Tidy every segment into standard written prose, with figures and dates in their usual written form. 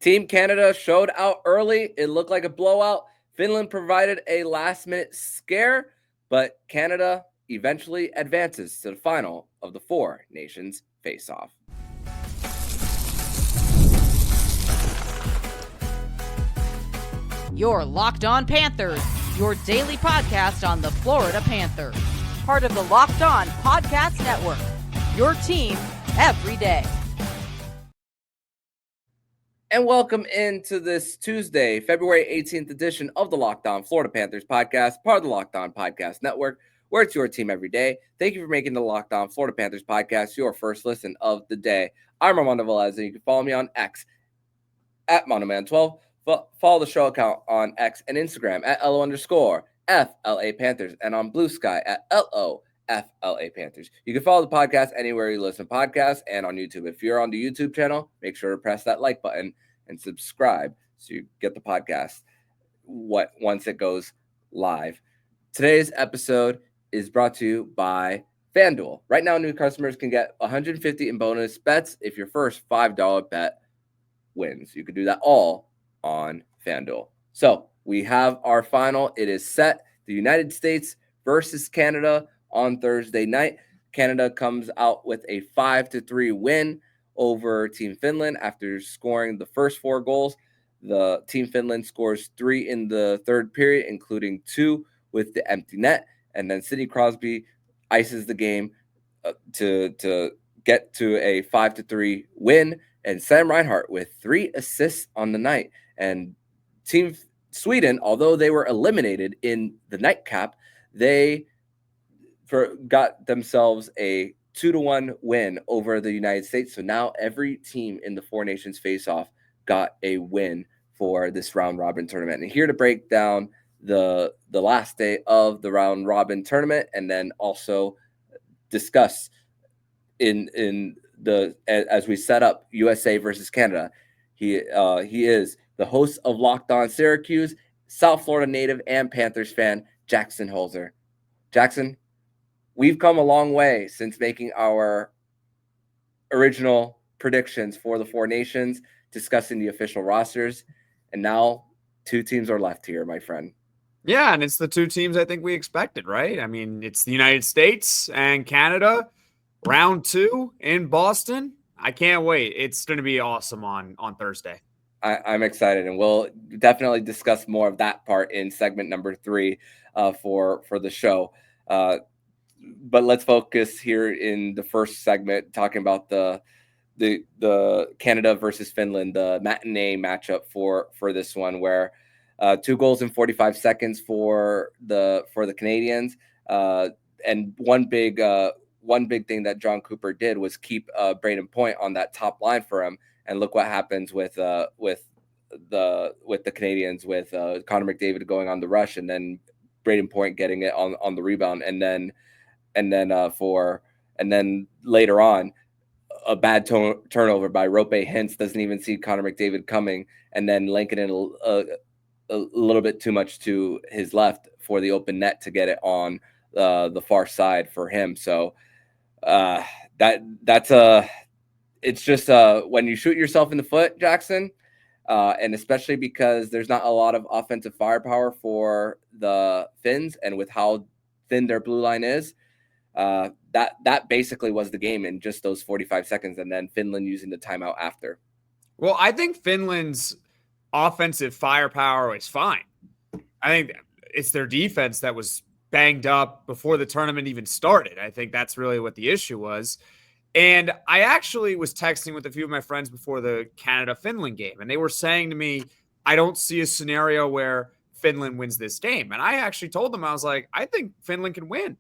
Team Canada showed out early. It looked like a blowout. Finland provided a last-minute scare, but Canada eventually advances to the final of the Four Nations face-off. You're Locked On Panthers, your daily podcast on the Florida Panthers. Part of the Locked On Podcast Network, your team every day. And welcome into this Tuesday, February 18th edition of the Locked On Florida Panthers podcast, part of the Locked On Podcast Network, where it's your team every day. Thank you for making the Locked On Florida Panthers podcast your first listen of the day. I'm Armando Velez, and you can follow me on X at Monoman12. Follow the show account on X and Instagram at LO_FLA Panthers and on Blue Sky at LOFLA Panthers. You can follow the podcast anywhere you listen to podcasts and on YouTube. If you're on the YouTube channel, make sure to press that like button and subscribe so you get the podcast once it goes live. Today's episode is brought to you by FanDuel. Right now, new customers can get $150 in bonus bets if your first $5 bet wins. You can do that all on FanDuel. So we have our final. It is set. The United States versus Canada on Thursday night. Canada comes out with a 5-3 win over Team Finland after scoring the first 4 goals. The Team Finland scores 3 in the third period, including 2 with the empty net. And then Sidney Crosby ices the game to get to a 5-3 win. And Sam Reinhart with 3 assists on the night. And Team Sweden, although they were eliminated in the nightcap, they got themselves a 2-1 win over the United States. So now every team in the Four Nations face-off got a win for this round-robin tournament. And here to break down the last day of the round-robin tournament and then also discuss as we set up USA versus Canada, he is the host of Locked On Syracuse, South Florida native and Panthers fan, Jackson Holzer. Jackson, we've come a long way since making our original predictions for the Four Nations, discussing the official rosters, and now 2 teams are left here, my friend. Yeah, and it's the 2 teams I think we expected, right? I mean, it's the United States and Canada, round 2 in Boston. I can't wait. It's going to be awesome on Thursday. I'm excited, and we'll definitely discuss more of that part in segment number 3 for the show. But let's focus here in the first segment talking about the Canada versus Finland, the matinee matchup for this one, where 2 goals in 45 seconds for the Canadians, and one big thing that John Cooper did was keep Braden Point on that top line for him. And look what happens with the Canadians, with Connor McDavid going on the rush and then Braden Point getting it on the rebound, and then later on a bad turnover by Rope Hintz, doesn't even see Connor McDavid coming, and then Lankinen a little bit too much to his left for the open net to get it on the far side for him. So it's just when you shoot yourself in the foot, Jackson, and especially because there's not a lot of offensive firepower for the Finns, and with how thin their blue line is, that basically was the game in just those 45 seconds, and then Finland using the timeout after. Well, I think Finland's offensive firepower is fine. I think it's their defense that was banged up before the tournament even started. I think that's really what the issue was. And I actually was texting with a few of my friends before the Canada-Finland game, and they were saying to me, I don't see a scenario where Finland wins this game. And I actually told them, I was like, I think Finland can win.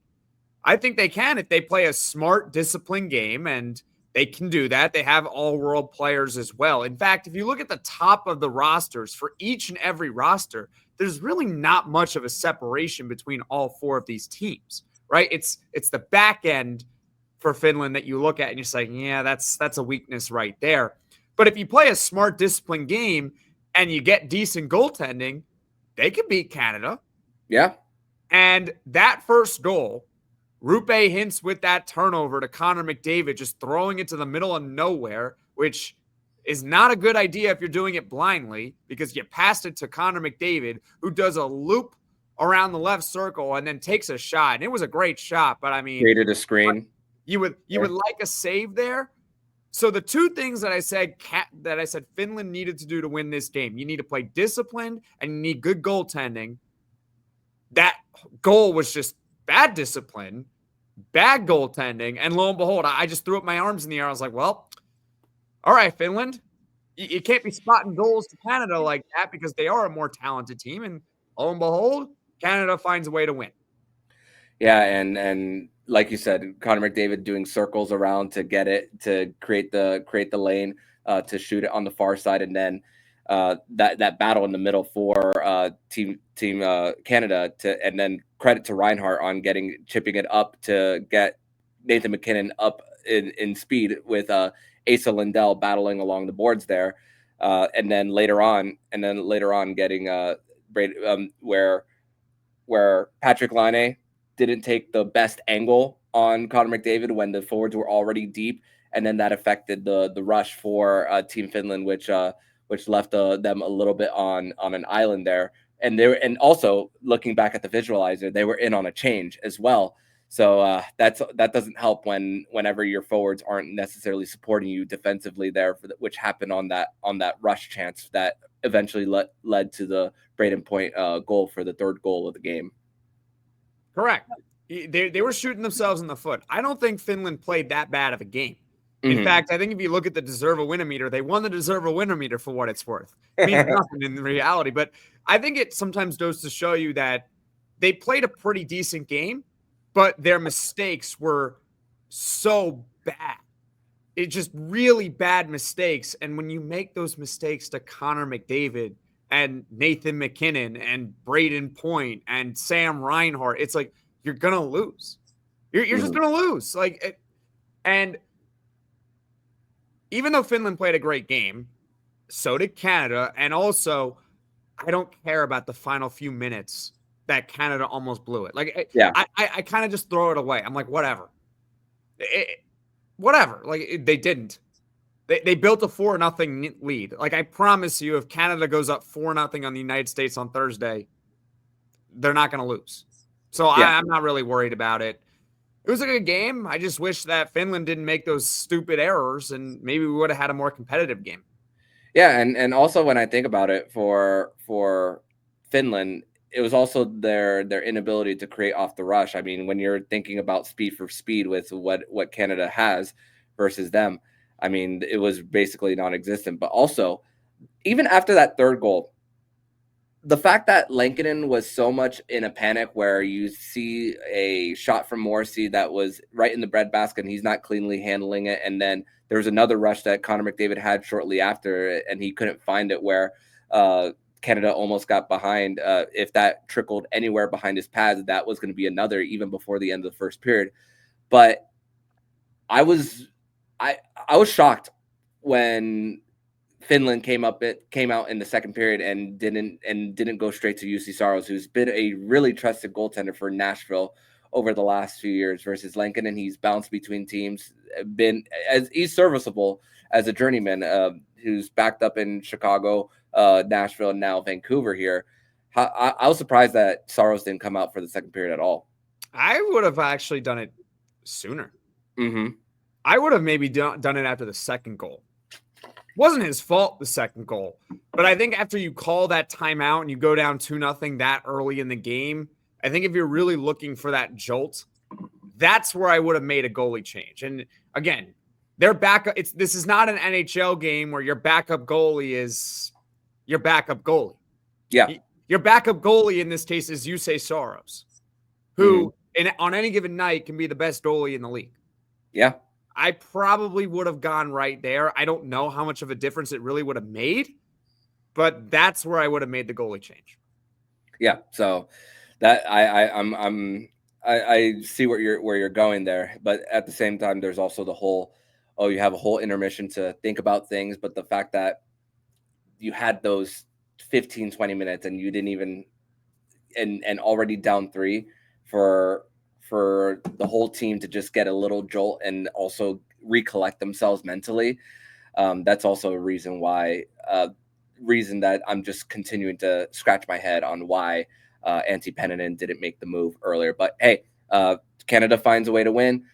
I think they can if they play a smart, disciplined game, and they can do that. They have all-world players as well. In fact, if you look at the top of the rosters for each and every roster, there's really not much of a separation between all 4 of these teams, right? It's the back end for Finland that you look at and you're saying, yeah, that's a weakness right there. But if you play a smart, disciplined game and you get decent goaltending, they can beat Canada. Yeah. And that first goal, Rupe Hintz with that turnover to Connor McDavid, just throwing it to the middle of nowhere, which is not a good idea if you're doing it blindly, because you passed it to Connor McDavid, who does a loop around the left circle and then takes a shot. And it was a great shot, but I mean, created a screen. You would like a save there. So the two things that I said Finland needed to do to win this game: you need to play disciplined and you need good goaltending. That goal was just bad discipline, bad goaltending, and lo and behold, I just threw up my arms in the air. I was like, well, all right, Finland, you can't be spotting goals to Canada like that, because they are a more talented team, and lo and behold, Canada finds a way to win. Yeah, and like you said, Connor McDavid doing circles around to get it, to create the lane, to shoot it on the far side, and then that battle in the middle for team Canada, and then credit to Reinhart on chipping it up to get Nathan MacKinnon up in speed with Asa Lindell battling along the boards there, and then later on getting Brady, where Patrick Laine didn't take the best angle on Connor McDavid when the forwards were already deep, and then that affected the rush for Team Finland, which left them a little bit on an island there. And also looking back at the visualizer, they were in on a change as well. So that doesn't help whenever your forwards aren't necessarily supporting you defensively there, which happened on that rush chance that eventually led to the Braden Point goal for the third goal of the game. Correct. They were shooting themselves in the foot. I don't think Finland played that bad of a game. In fact, I think if you look at the deserve a winner meter, they won the deserve a winner meter for what it's worth. It means nothing in reality, but I think it sometimes goes to show you that they played a pretty decent game, but their mistakes were so bad. It's just really bad mistakes. And when you make those mistakes to Connor McDavid and Nathan MacKinnon and Braden Point and Sam Reinhart, it's like, you're going to lose. You're just going to lose. And even though Finland played a great game, so did Canada. And also, I don't care about the final few minutes that Canada almost blew it. I kind of just throw it away. I'm like, whatever. Whatever. They didn't. They built a 4-0 lead. I promise you, if Canada goes up 4-0 on the United States on Thursday, they're not going to lose. So yeah. I'm not really worried about it. It was a good game. I just wish that Finland didn't make those stupid errors, and maybe we would have had a more competitive game. Yeah, and also when I think about it, for Finland, it was also their inability to create off the rush. I mean, when you're thinking about speed for speed with what Canada has versus them, I mean, it was basically non-existent. But also, even after that third goal, the fact that Lankinen was so much in a panic, where you see a shot from Morrissey that was right in the breadbasket and he's not cleanly handling it, and then there was another rush that Connor McDavid had shortly after and he couldn't find it, where Canada almost got behind. If that trickled anywhere behind his pads, that was going to be another, even before the end of the first period. But I was shocked when Finland came out in the second period and didn't go straight to UC Saros, who's been a really trusted goaltender for Nashville over the last few years, versus Lankinen. He's bounced between teams, he's serviceable as a journeyman, who's backed up in Chicago, Nashville, and now Vancouver here. I was surprised that Saros didn't come out for the second period at all. I would have actually done it sooner. Mm-hmm. I would have maybe done it after the second goal. Wasn't his fault, the second goal. But I think after you call that timeout and you go down 2-0 that early in the game, I think if you're really looking for that jolt, that's where I would have made a goalie change. And again, their backup, this is not an NHL game where your backup goalie is your backup goalie. Yeah. Your backup goalie in this case is UC Saros, who on any given night can be the best goalie in the league. Yeah. I probably would have gone right there. I don't know how much of a difference it really would have made, but that's where I would have made the goalie change. Yeah. So that I see where you're going there, but at the same time, there's also the whole, you have a whole intermission to think about things, but the fact that you had those 15, 20 minutes and you didn't even, and already down 3 for the whole team to just get a little jolt and also recollect themselves mentally. That's also a reason why that I'm just continuing to scratch my head on why Antti Pennanen didn't make the move earlier. But hey, Canada finds a way to win.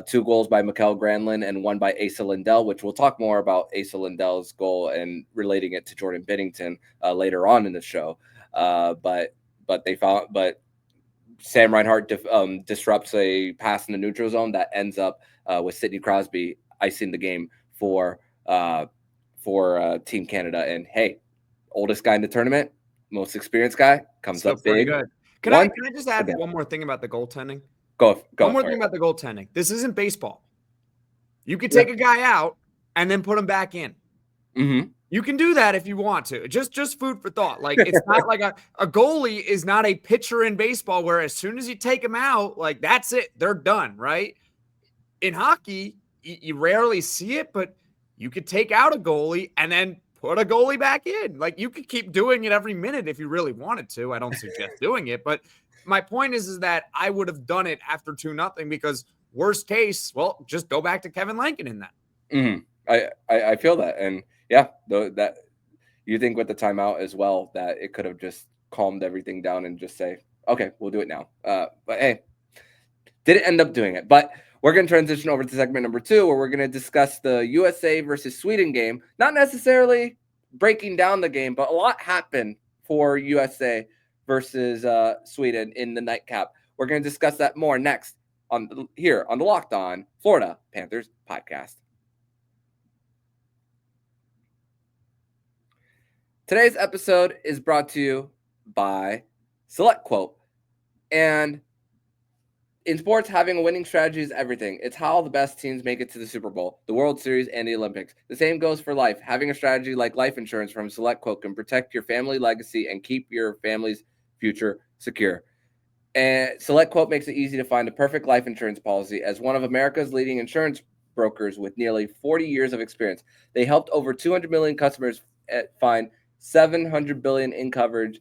2 goals by Mikael Granlund and 1 by Asa Lindell, which we'll talk more about Asa Lindell's goal and relating it to Jordan Binnington later on in the show. But Sam Reinhart disrupts a pass in the neutral zone that ends up with Sidney Crosby icing the game for Team Canada. And hey, oldest guy in the tournament, most experienced guy, comes Still up big. Good. Can I just add one more thing about the goaltending? Go. One more thing about the goaltending. This isn't baseball. You could take a guy out and then put him back in. Mm-hmm. You can do that if you want to. Just food for thought. Like, it's not like a goalie is not a pitcher in baseball where as soon as you take him out, like, that's it. They're done, right? In hockey, you rarely see it, but you could take out a goalie and then put a goalie back in. Like, you could keep doing it every minute if you really wanted to. I don't suggest doing it, but my point is that I would have done it after 2-0 because worst case, well, just go back to Kevin Lankinen in that. Mm-hmm. I feel that. And yeah, that you think with the timeout as well, that it could have just calmed everything down and just say, okay, we'll do it now. But hey, didn't end up doing it. But we're going to transition over to segment number 2, where we're going to discuss the USA versus Sweden game. Not necessarily breaking down the game, but a lot happened for USA versus Sweden in the nightcap. We're going to discuss that more next here on the Locked On Florida Panthers podcast. Today's episode is brought to you by SelectQuote. And in sports, having a winning strategy is everything. It's how the best teams make it to the Super Bowl, the World Series, and the Olympics. The same goes for life. Having a strategy like life insurance from SelectQuote can protect your family legacy and keep your family's future secure. And SelectQuote makes it easy to find the perfect life insurance policy. As one of America's leading insurance brokers with nearly 40 years of experience, they helped over 200 million customers find $700 billion in coverage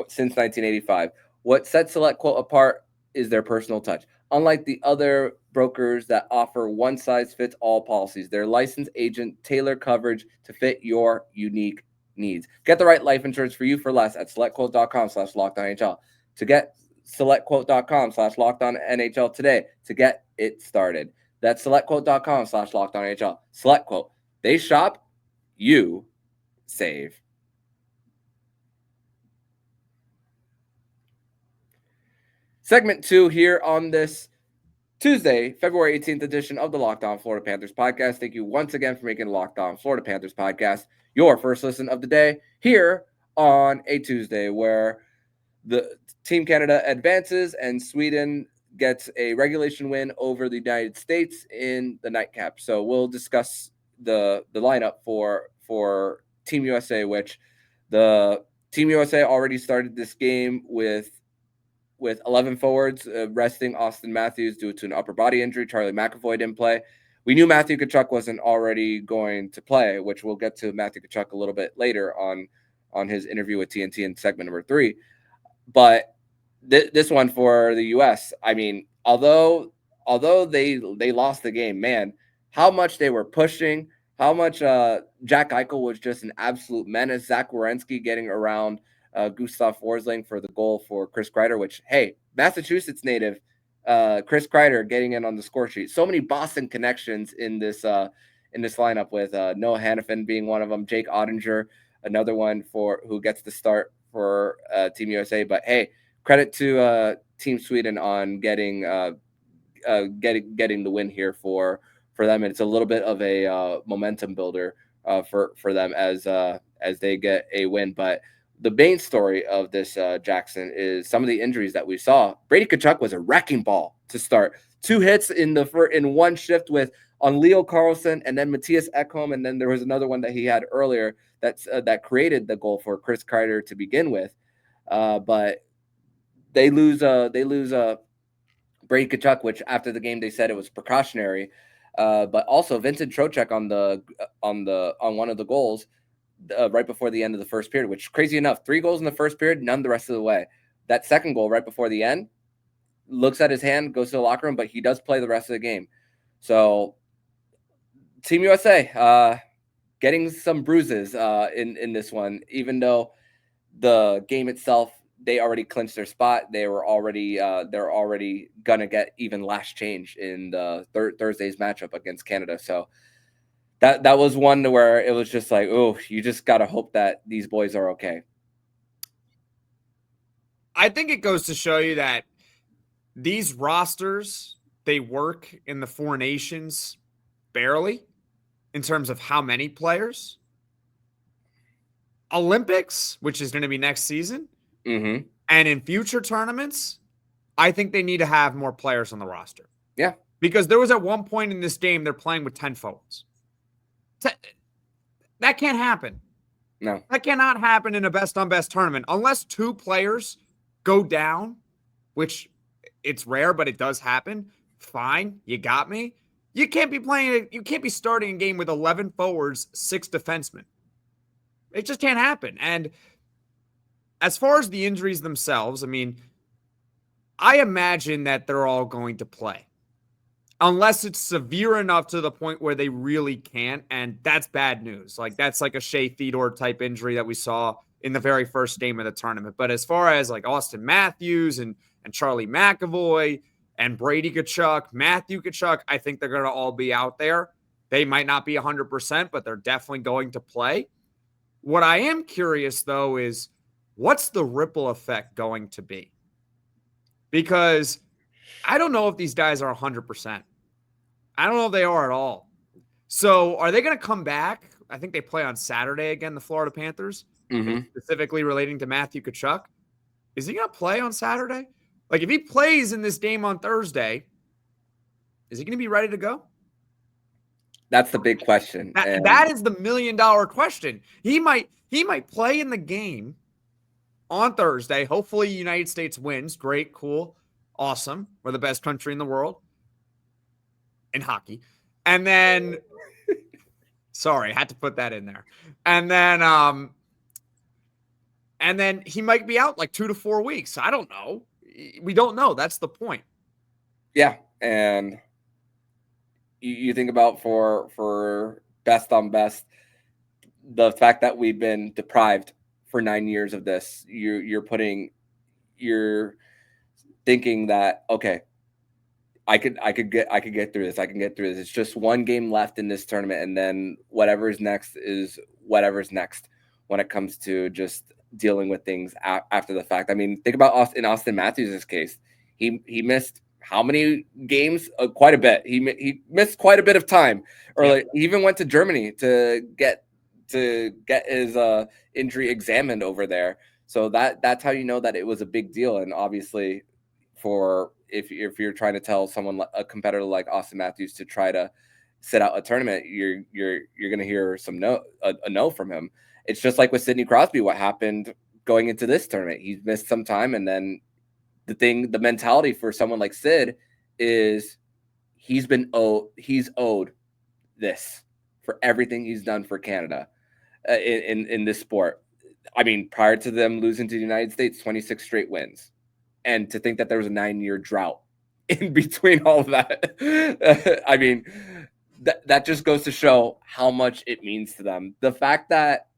since 1985. What sets SelectQuote apart is their personal touch. Unlike the other brokers that offer one-size-fits-all policies, their licensed agent tailor coverage to fit your unique needs. Get the right life insurance for you for less at selectquote.com/LockedOnNHL. To get selectquote.com/LockedOnNHL today to get it started. That's selectquote.com/LockedOnNHL. SelectQuote. They shop, you save. Segment 2 here on this Tuesday, February 18th edition of the Locked On Florida Panthers podcast. Thank you once again for making Locked On Florida Panthers podcast your first listen of the day here on a Tuesday, where the Team Canada advances and Sweden gets a regulation win over the United States in the nightcap. So we'll discuss the lineup for Team USA, which the Team USA already started this game with 11 forwards, resting Auston Matthews due to an upper body injury. Charlie McAvoy didn't play. We knew Matthew Tkachuk wasn't already going to play, which we'll get to Matthew Tkachuk a little bit later on his interview with TNT in segment number 3. But this one for the U.S., I mean, although they lost the game, man, how much they were pushing, how much Jack Eichel was just an absolute menace. Zach Werenski getting around Gustav Forsling for the goal for Chris Kreider, which, hey, Massachusetts native Chris Kreider getting in on the score sheet. So many Boston connections in this lineup, with Noah Hannafin being one of them, Jake Ottinger, another one who gets the start for Team USA. But hey, credit to Team Sweden on getting the win here for them, and it's a little bit of a momentum builder for them as they get a win. But the main story of this, Jackson, is some of the injuries that we saw. Brady Tkachuk was a wrecking ball to start. 2 hits in one shift on Leo Carlson and then Matthias Ekholm, and then there was another one that he had earlier that created the goal for Chris Kreider to begin with. But they lose Brady Tkachuk, which after the game they said it was precautionary. But also Vincent Trocheck on one of the goals right before the end of the first period, which, crazy enough, 3 goals in the first period, none the rest of the way. That second goal right before the end, looks at his hand, goes to the locker room, but he does play the rest of the game. So Team USA getting some bruises in this one, even though the game itself, they already clinched their spot. They're already gonna get even last change in the Thursday's matchup against Canada. So that was one where it was just like, oh, you just gotta hope that these boys are okay. I think it goes to show you that these rosters, they work in the four nations barely in terms of how many players. Olympics, which is going to be next season, and in future tournaments, I think they need to have more players on the roster. Yeah. Because there was at one point in this game, they're playing with 10 forwards. That can't happen. No. That cannot happen in a best-on-best tournament. Unless two players go down, which it's rare, but it does happen. Fine, you got me. You can't be starting a game with 11 forwards, 6 defensemen. It just can't happen. And as far as the injuries themselves, I mean, I imagine that they're all going to play. Unless it's severe enough to the point where they really can't, and that's bad news. Like, that's like a Shea Theodore type injury that we saw in the very first game of the tournament. But as far as like Auston Matthews and Charlie McAvoy and Brady Tkachuk, Matthew Tkachuk, I think they're going to all be out there. They might not be 100%, but they're definitely going to play. What I am curious, though, is what's the ripple effect going to be? Because I don't know if these guys are 100%. I don't know if they are at all. So are they going to come back? I think they play on Saturday again, the Florida Panthers, specifically relating to Matthew Tkachuk. Is he going to play on Saturday? Like, if he plays in this game on Thursday, is he going to be ready to go? That's the big question. That is the $1 million question. He might play in the game on Thursday. Hopefully, United States wins. Great, cool, awesome. We're the best country in the world in hockey. And then, sorry, I had to put that in there. And then he might be out like 2 to 4 weeks. I don't know. We don't know. That's the point. Yeah, and you think about for best on best, the fact that we've been deprived for 9 years of this. You're thinking that, okay, I could get through this. I can get through this. It's just one game left in this tournament, and then whatever's next is whatever's next when it comes to just dealing with things after the fact. I mean, think about in Auston Matthews' case. He missed how many games? Quite a bit. He missed quite a bit of time. Or like, he even went to Germany to get his injury examined over there. So that's how you know that it was a big deal. And obviously, for if you're trying to tell someone, a competitor like Auston Matthews, to try to sit out a tournament, you're going to hear a no from him. It's just like with Sidney Crosby. What happened going into this tournament? He's missed some time, and then the mentality for someone like Sid is he's owed this for everything he's done for Canada in this sport. I mean, prior to them losing to the United States, 26 straight wins. And to think that there was a 9-year drought in between all of that. I mean, that just goes to show how much it means to them. The fact that,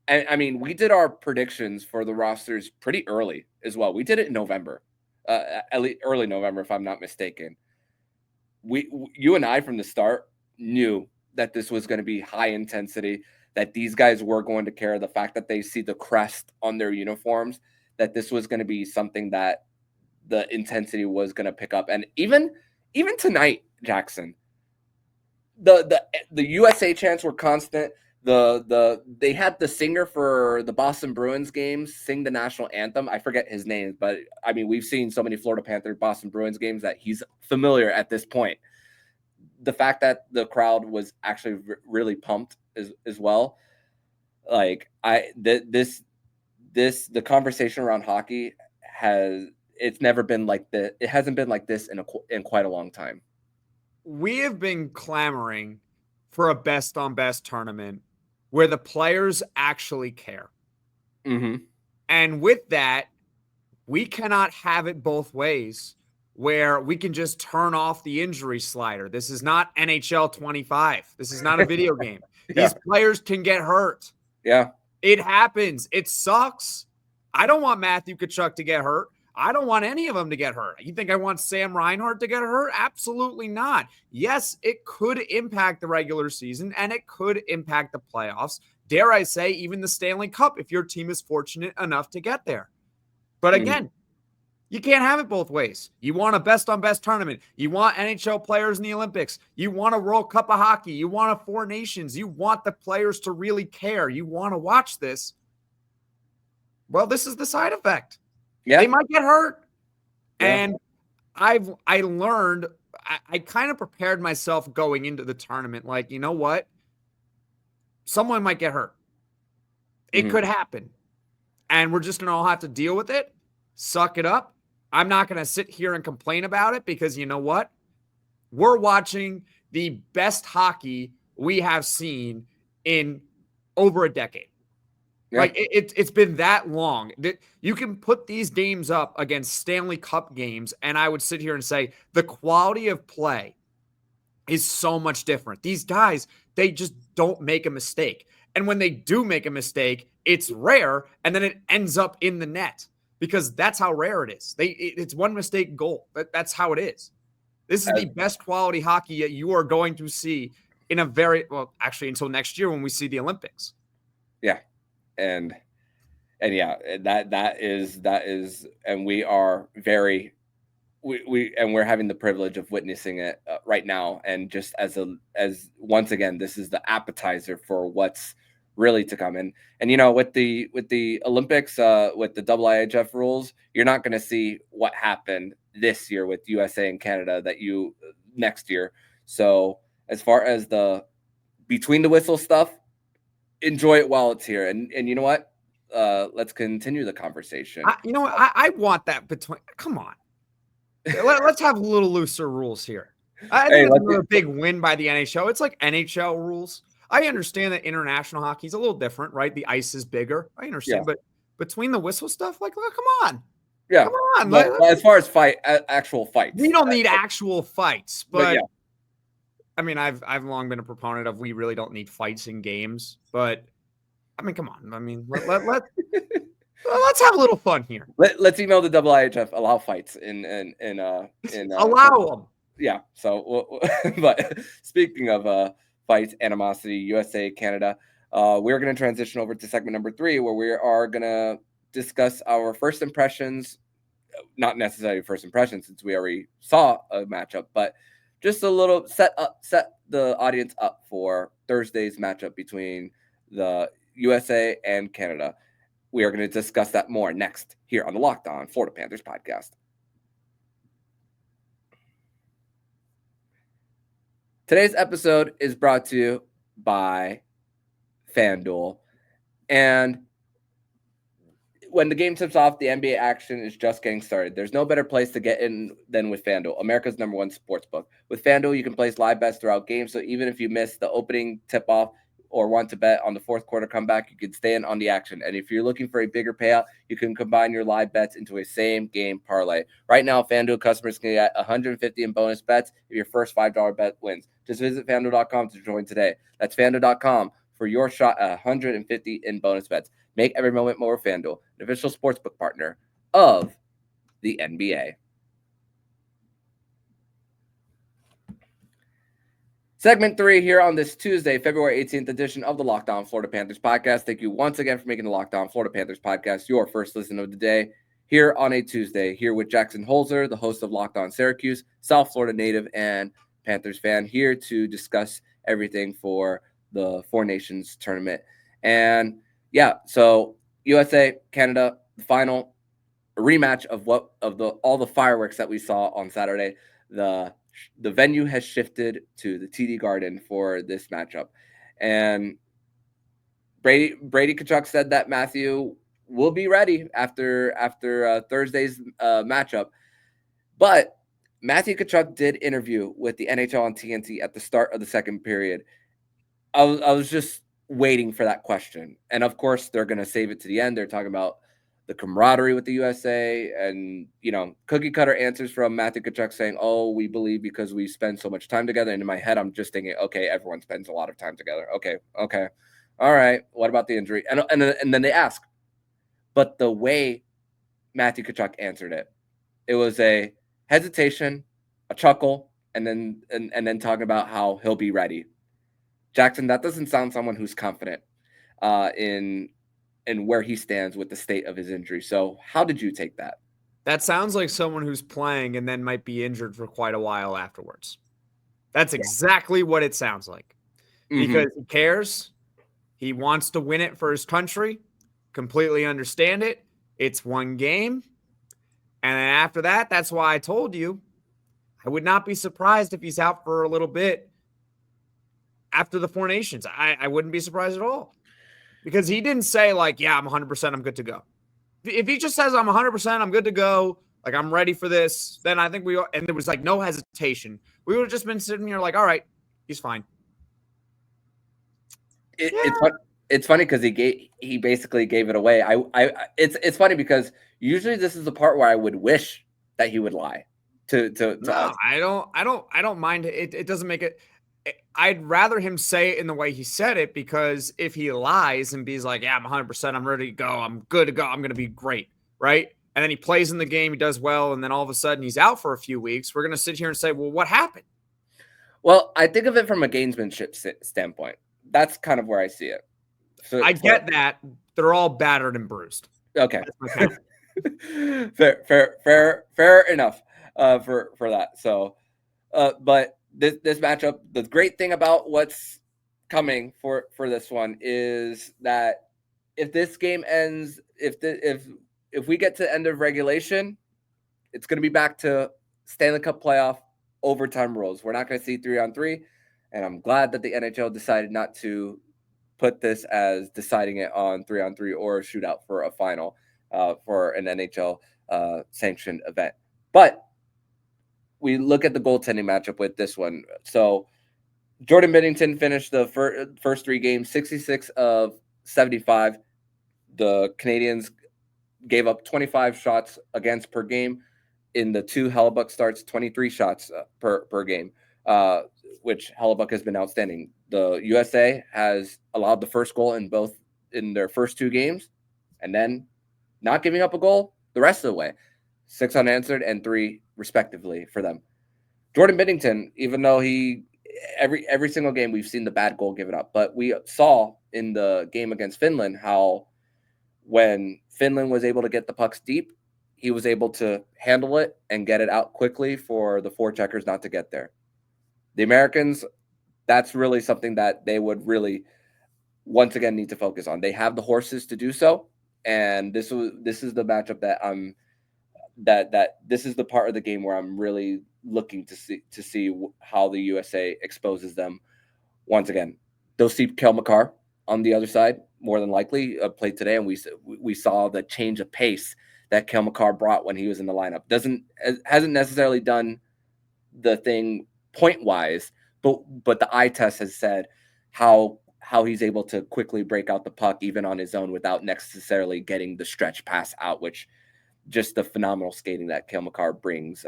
I mean, we did our predictions for the rosters pretty early as well. We did it in November, at least early November, if I'm not mistaken. You and I from the start knew that this was going to be high intensity, that these guys were going to care. The fact that they see the crest on their uniforms, that this was going to be something that the intensity was going to pick up. And even tonight, Jackson, the USA chants were constant. They had the singer for the Boston Bruins games sing the national anthem. I forget his name, but I mean, we've seen so many Florida Panthers, Boston Bruins games that he's familiar at this point. The fact that the crowd was actually really pumped as well. Like the conversation around hockey it's never been like this. It hasn't been like this in quite a long time. We have been clamoring for a best on best tournament where the players actually care. Mm-hmm. And with that, we cannot have it both ways where we can just turn off the injury slider. This is not NHL 25. This is not a video game. These players can get hurt. Yeah. It happens. It sucks. I don't want Matthew Tkachuk to get hurt. I don't want any of them to get hurt. You think I want Sam Reinhart to get hurt? Absolutely not. Yes, it could impact the regular season and it could impact the playoffs. Dare I say, even the Stanley Cup, if your team is fortunate enough to get there. But again, you can't have it both ways. You want a best-on-best tournament. You want NHL players in the Olympics. You want a World Cup of Hockey. You want a Four Nations. You want the players to really care. You want to watch this. Well, this is the side effect. Yeah. They might get hurt. Yeah. And I learned, I kind of prepared myself going into the tournament. Like, you know what? Someone might get hurt. It could happen. And we're just going to all have to deal with it. Suck it up. I'm not going to sit here and complain about it because you know what? We're watching the best hockey we have seen in over a decade. Yeah. Like it's been that long that you can put these games up against Stanley Cup games, and I would sit here and say the quality of play is so much different. These guys, they just don't make a mistake. And when they do make a mistake, it's rare, and then it ends up in the net. Because that's how rare it is. It's one mistake goal. That's how it is. This is the best quality hockey you are going to see in a actually until next year when we see the Olympics. Yeah. And yeah, that is, and we are we're having the privilege of witnessing it right now. And just as once again, this is the appetizer for what's really to come. And you know, with the Olympics, with the IIHF rules, you're not going to see what happened this year with USA and Canada next year. So as far as the between the whistle stuff, enjoy it while it's here. And you know what? Let's continue the conversation. I want that between. Come on, let's have a little looser rules here. I think it's another big win by the NHL. It's like NHL rules. I understand that international hockey is a little different, right? The ice is bigger. I understand, but between the whistle stuff, like, look, come on. Yeah. Come on. But as far as actual fights. We don't need actual fights, but I mean, I've long been a proponent of we really don't need fights in games, but I mean, come on. I mean, let's have a little fun here. Let's email the IIHF, allow fights in allow them. Yeah. So, but speaking of fights, animosity, USA, Canada, we're going to transition over to segment number 3, where we are going to discuss our first impressions, not necessarily first impressions since we already saw a matchup, but just a little set the audience up for Thursday's matchup between the USA and Canada. We are going to discuss that more next here on the Locked On Florida Panthers podcast. Today's episode is brought to you by FanDuel. And when the game tips off, the NBA action is just getting started. There's no better place to get in than with FanDuel, America's #1 sportsbook. With FanDuel, you can place live bets throughout games, so even if you miss the opening tip-off or want to bet on the fourth quarter comeback, you can stay in on the action. And if you're looking for a bigger payout, you can combine your live bets into a same-game parlay. Right now, FanDuel customers can get $150 in bonus bets if your first $5 bet wins. Just visit FanDuel.com to join today. That's FanDuel.com for your shot at $150 in bonus bets. Make every moment more with FanDuel, an official sportsbook partner of the NBA. Segment 3 here on this Tuesday, February 18th edition of the Locked On Florida Panthers podcast. Thank you once again for making the Locked On Florida Panthers podcast your first listen of the day here on a Tuesday. Here with Jackson Holzer, the host of Locked On Syracuse, South Florida native and Panthers fan, here to discuss everything for the Four Nations tournament. And yeah, so USA, Canada, the final rematch of all the fireworks that we saw on Saturday. The venue has shifted to the TD Garden for this matchup. And Brady Tkachuk said that Matthew will be ready after Thursday's matchup. But Matthew Tkachuk did interview with the NHL on TNT at the start of the second period. I was just waiting for that question. And of course, they're going to save it to the end. They're talking about the camaraderie with the USA, and, cookie cutter answers from Matthew Tkachuk saying, oh, we believe because we spend so much time together. And in my head, I'm just thinking, okay, everyone spends a lot of time together. Okay. All right. What about the injury? And then they ask, but the way Matthew Tkachuk answered it, it was a hesitation, a chuckle, and then talking about how he'll be ready. Jackson, that doesn't sound someone who's confident in where he stands with the state of his injury. So how did you take that? That sounds like someone who's playing and then might be injured for quite a while afterwards. That's exactly what it sounds like. Because he cares. He wants to win it for his country. Completely understand it. It's one game. And then after that, that's why I told you, I would not be surprised if he's out for a little bit after the Four Nations. I wouldn't be surprised at all. Because he didn't say, like, yeah, I'm 100%, I'm good to go. If he just says, I'm 100%, I'm good to go, like, I'm ready for this, then I think and there was, like, no hesitation. We would have just been sitting here like, all right, he's fine. It's funny because he basically gave it away. It's funny because usually this is the part where I would wish that he would lie to no, us. I don't mind it. It doesn't make it. I'd rather him say it in the way he said it, because if he lies and he's like, yeah, I'm 100%, I'm ready to go, I'm good to go, I'm going to be great, right? And then he plays in the game, he does well, and then all of a sudden he's out for a few weeks, we're going to sit here and say, well, what happened? Well, I think of it from a gamesmanship standpoint. That's kind of where I see it. So, I get that. They're all battered and bruised. Okay. Fair enough for that. So, but this matchup, the great thing about what's coming for this one is that if this game ends, if we get to end of regulation, it's going to be back to Stanley Cup playoff overtime rules. We're not going to see 3-on-3, and I'm glad that the NHL decided not to put this as deciding it on 3-on-3 or a shootout for a final for an NHL sanctioned event. But we look at the goaltending matchup with this one. So Jordan Binnington finished the first 3 games, 66 of 75. The Canadians gave up 25 shots against per game. In the 2 Hellebuck starts, 23 shots per game, which Hellebuck has been outstanding. The USA has allowed the first goal in their first 2 games, and then not giving up a goal the rest of the way. 6 unanswered and 3 respectively for them. Jordan Binnington, even though every single game we've seen the bad goal given up, but we saw in the game against Finland how when Finland was able to get the pucks deep, he was able to handle it and get it out quickly for the forecheckers not to get there. The Americans, that's really something that they would really once again need to focus on. They have the horses to do so, and this is the matchup that this is the part of the game where I'm really looking to see how the USA exposes them once again. They'll see Cale Makar on the other side more than likely played today, and we saw the change of pace that Cale Makar brought when he was in the lineup. Hasn't necessarily done the thing point wise, but the eye test has said how he's able to quickly break out the puck even on his own without necessarily getting the stretch pass out, which just the phenomenal skating that Cale Makar brings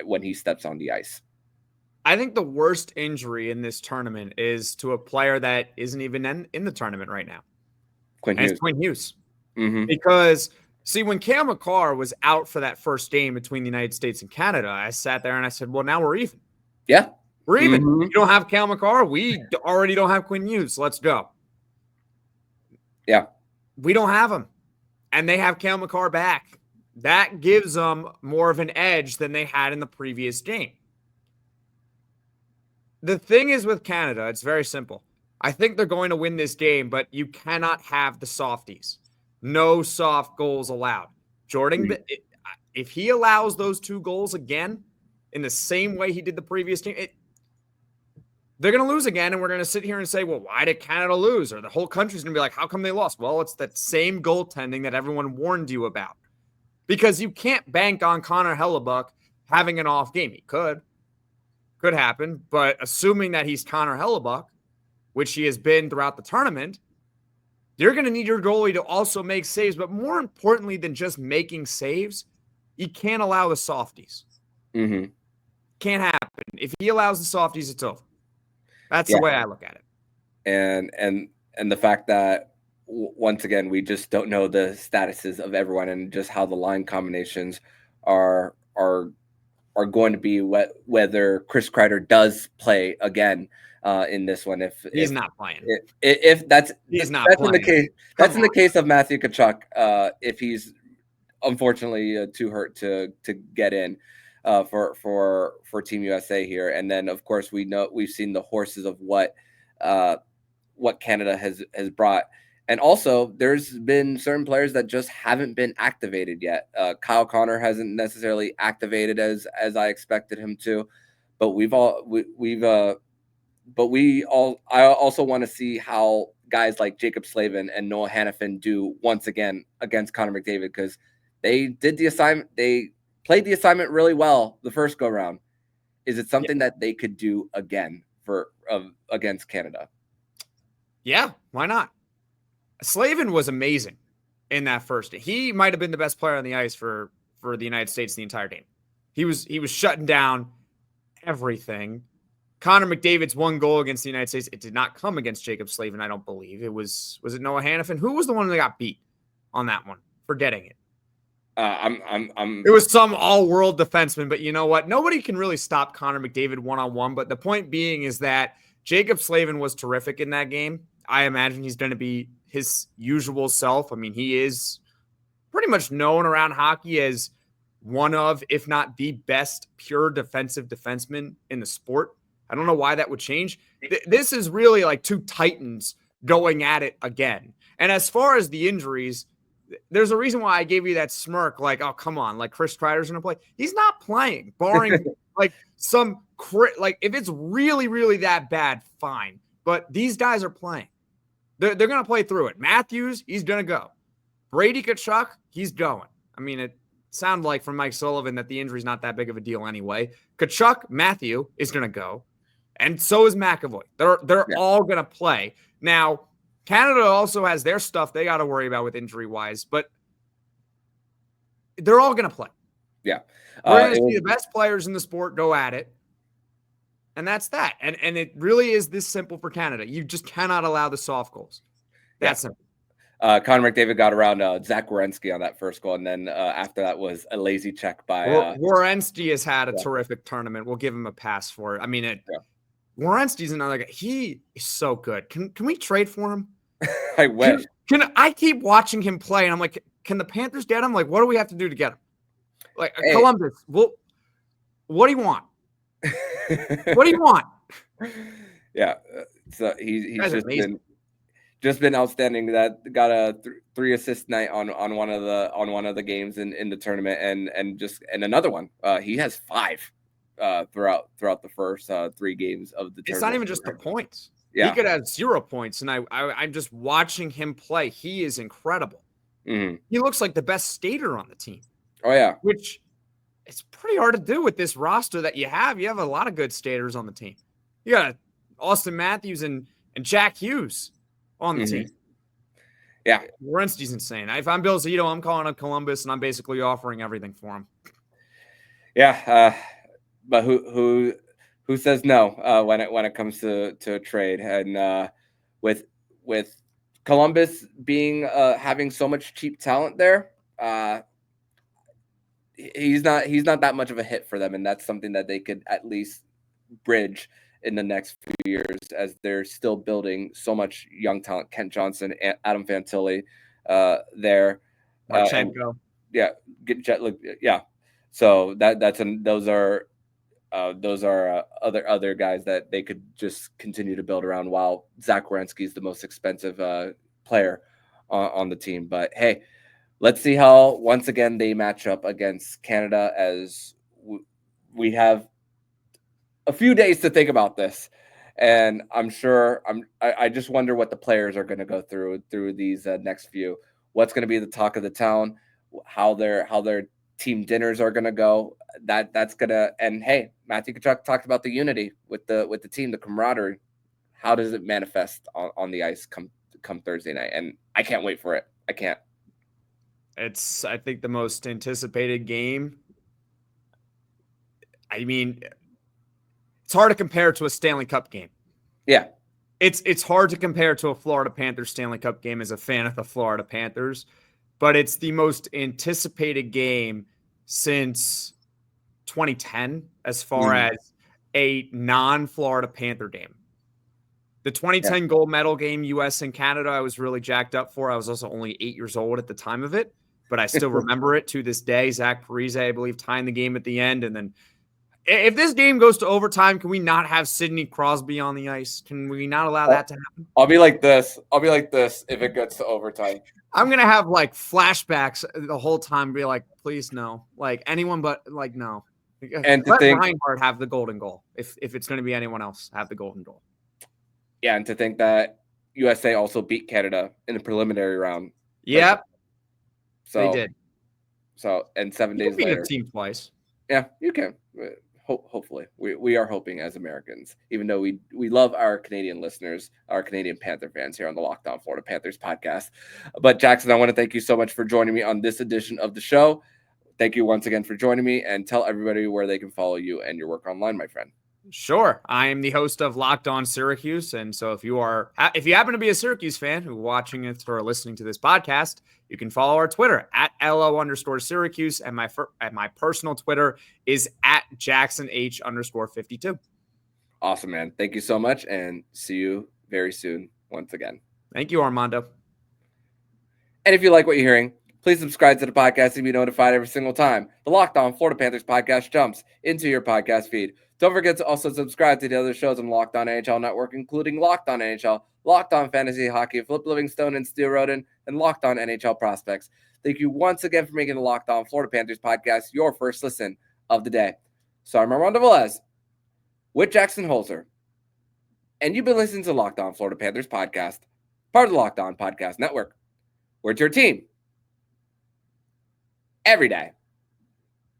when he steps on the ice. I think the worst injury in this tournament is to a player that isn't even in the tournament right now. Quinn Hughes. Mm-hmm. Because see, when Cale Makar was out for that first game between the United States and Canada, I sat there and I said, well, now we're even. Yeah. We're even. Mm-hmm. You don't have Cale Makar. We already don't have Quinn Hughes. Let's go. Yeah. We don't have him. And they have Cale Makar back. That gives them more of an edge than they had in the previous game. The thing is with Canada, it's very simple. I think they're going to win this game, but you cannot have the softies. No soft goals allowed. Jordan, if he allows those 2 goals again in the same way he did the previous game, they're going to lose again, and we're going to sit here and say, well, why did Canada lose? Or the whole country's going to be like, how come they lost? Well, it's that same goaltending that everyone warned you about. Because you can't bank on Connor Hellebuck having an off game. He could happen, but assuming that he's Connor Hellebuck, which he has been throughout the tournament, you're going to need your goalie to also make saves. But more importantly than just making saves, you can't allow the softies. Mm-hmm. Can't happen. If he allows the softies, it's over. That's the way I look at it. And the fact that once again we just don't know the statuses of everyone and just how the line combinations are going to be, whether Chris Kreider does play again in this one. If he's not playing, if that's playing. In the case, that's in the case of Matthew Tkachuk. If he's unfortunately too hurt to get in for Team USA here, and then of course we've seen the horses of what Canada has brought. And also, there's been certain players that just haven't been activated yet. Kyle Connor hasn't necessarily activated as I expected him to, but I also want to see how guys like Jacob Slavin and Noah Hannafin do once again against Connor McDavid, because they did the assignment. They played the assignment really well the first go round. Is it something that they could do again against Canada? Yeah, why not? Slavin was amazing in that first game. He might have been the best player on the ice for the United States the entire game. He was shutting down everything. Connor McDavid's one goal against the United States, it did not come against Jacob Slavin, I don't believe. Was it Noah Hannafin? Who was the one that got beat on that one for getting it? It was some all-world defenseman, but you know what? Nobody can really stop Connor McDavid one-on-one, but the point being is that Jacob Slavin was terrific in that game. I imagine he's going to be his usual self. I mean, he is pretty much known around hockey as one of, if not the best pure defensive defenseman in the sport. I don't know why that would change. This is really like two titans going at it again. And as far as the injuries, there's a reason why I gave you that smirk, like, oh, come on, like Chris Kreider's going to play. He's not playing, barring like if it's really, really that bad, fine. But these guys are playing. They're going to play through it. Matthews, he's going to go. Brady Tkachuk, he's going. I mean, it sounded like from Mike Sullivan that the injury's not that big of a deal anyway. Tkachuk, Matthew is going to go. And so is McAvoy. They're all going to play. Now, Canada also has their stuff they got to worry about with injury-wise, but they're all going to play. Yeah. We're going to see the best players in the sport go at it. And that's that. And it really is this simple for Canada. You just cannot allow the soft goals. That's simple. Connor McDavid got around Zach Werenski on that first goal, and then after that was a lazy check by Werenski has had a terrific tournament. We'll give him a pass for it. I mean, Werenski's another guy. He is so good. Can we trade for him? I wish. I keep watching him play, and I'm like, can the Panthers get him? Like, what do we have to do to get him? Like, Columbus, well, what do you want? What do you want? Yeah, so he's just been outstanding. That got a 3 assist night on one of the games in the tournament, and another one. He has 5 throughout the first 3 games of the tournament. It's not even just the points. Yeah. He could have 0 points, and I'm just watching him play. He is incredible. Mm-hmm. He looks like the best skater on the team. Oh yeah, which it's pretty hard to do with this roster that you have. You have a lot of good skaters on the team. You got Auston Matthews and Jack Hughes on the team. Yeah. Werenski's insane. If I'm Bill Zito, I'm calling up Columbus, and I'm basically offering everything for him. Yeah, but who says no when it comes to a trade? And with Columbus being having so much cheap talent there, he's not that much of a hit for them, and that's something that they could at least bridge in the next few years as they're still building so much young talent. Kent Johnson, Adam Fantilli, there, Marchenko. So those are other guys that they could just continue to build around, while Zach Werenski is the most expensive player on the team. But hey, let's see how once again they match up against Canada, as we have a few days to think about this. And I just wonder what the players are going to go through these next few. What's going to be the talk of the town, how their team dinners are going to go. That's going to, and hey, Matthew Tkachuk talked about the unity with the team, the camaraderie. How does it manifest on the ice come Thursday night? And I can't wait for it. I can't. It's, I think, the most anticipated game. I mean, it's hard to compare to a Stanley Cup game. Yeah. It's hard to compare to a Florida Panthers Stanley Cup game as a fan of the Florida Panthers, but it's the most anticipated game since 2010 as far as a non-Florida Panther game. The 2010 gold medal game, U.S. and Canada, I was really jacked up for. I was also only 8 years old at the time of it, but I still remember it to this day. Zach Parise, I believe, tying the game at the end. And then if this game goes to overtime, can we not have Sidney Crosby on the ice? Can we not allow that to happen? I'll be like this if it gets to overtime. I'm going to have like flashbacks the whole time, be like, please no. Like anyone but like no. And let Reinhart have the golden goal. If it's going to be anyone else, have the golden goal. Yeah, and to think that USA also beat Canada in the preliminary round. Yep. So they did. So, and 7 You days can beat later. a team twice. Yeah, you can. Hopefully. We are hoping as Americans, even though we love our Canadian listeners, our Canadian Panther fans here on the Locked On Florida Panthers podcast. But Jackson, I want to thank you so much for joining me on this edition of the show. Thank you once again for joining me, and tell everybody where they can follow you and your work online, my friend. Sure. I am the host of Locked On Syracuse. And so if you happen to be a Syracuse fan who watching it or listening to this podcast, you can follow our Twitter at @LO_Syracuse. And my personal Twitter is at JacksonH_52. Awesome, man. Thank you so much, and see you very soon once again. Thank you, Armando. And if you like what you're hearing, please subscribe to the podcast and be notified every single time the Locked On Florida Panthers podcast jumps into your podcast feed. Don't forget to also subscribe to the other shows on the Locked On NHL Network, including Locked On NHL, Locked On Fantasy Hockey, Flip Livingstone and Steel Roden, and Locked On NHL Prospects. Thank you once again for making the Locked On Florida Panthers podcast your first listen of the day. So I'm Armando Velez with Jackson Holzer, and you've been listening to Locked On Florida Panthers podcast, part of the Locked On Podcast Network. We're your team every day.